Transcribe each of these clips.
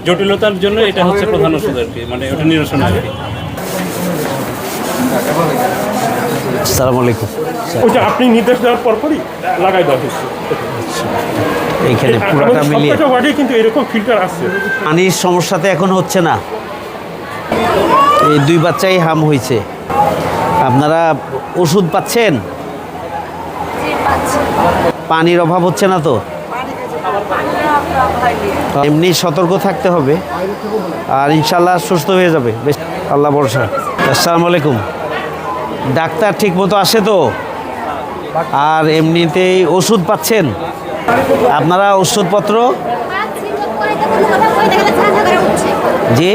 জটিলতার জন্য এটা হচ্ছে প্রধান ওষুধ আর কি, মানে ওটা নিরসন আর কি। আসসালামু আলাইকুম। ওইটা আপনি নির্দেশ দেওয়ার পরপরই লাগাই দেওয়া হয়েছে। এইখানে পুরোটা মিলিয়ে সবকটা ওয়ার্ডে কিন্তু এরকম ফিল্টার আছে। পানির সমস্যাতে এখন হচ্ছে না, এই 2 বাচ্চাই হাম হয়েছে। আপনারা ওষুধ পাচ্ছেন? পানির অভাব হচ্ছে না তো? এমনি সতর্ক থাকতে হবে, আর ইনশাল্লাহ সুস্থ হয়ে যাবে, বেশ আল্লাহ ভরসা। আসসালামু আলাইকুম। ডাক্তার ঠিক মতো আসে তো? আর এমনিতেই ওষুধ পাচ্ছেন আপনারা? ওষুধপত্র জি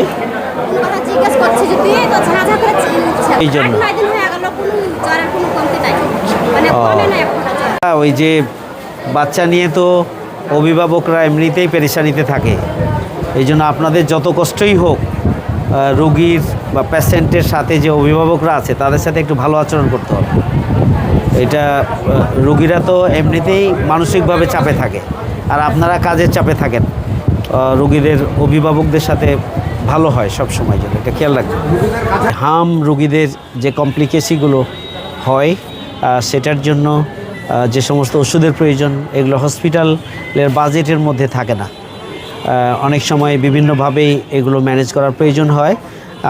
এই জন্য ওই যে বাচ্চা নিয়ে তো অভিভাবকরা এমনিতেই পেরেশানিতে থাকে, এই জন্য আপনাদের যত কষ্টই হোক রোগীর বা পেশেন্টের সাথে যে অভিভাবকরা আছে তাদের সাথে একটু ভালো আচরণ করতে হবে। এটা রোগীরা তো এমনিতেই মানসিকভাবে চাপে থাকে, আর আপনারা কাজের চাপে থাকেন, রোগীদের অভিভাবকদের সাথে ভালো হয় সব সময়, জন্য এটা খেয়াল রাখবেন। হাম রোগীদের যে কমপ্লিকেশনগুলো হয় সেটার জন্য যে সমস্ত ওষুধের প্রয়োজন এগুলো হসপিটালের বাজেটের মধ্যে থাকে না, অনেক সময় বিভিন্নভাবেই এগুলো ম্যানেজ করার প্রয়োজন হয়।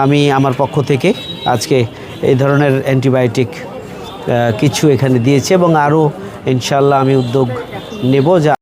আমি আমার পক্ষ থেকে আজকে এই ধরনের অ্যান্টিবায়োটিক কিছু এখানে দিয়েছি এবং আরও ইনশাল্লাহ আমি উদ্যোগ নেব যা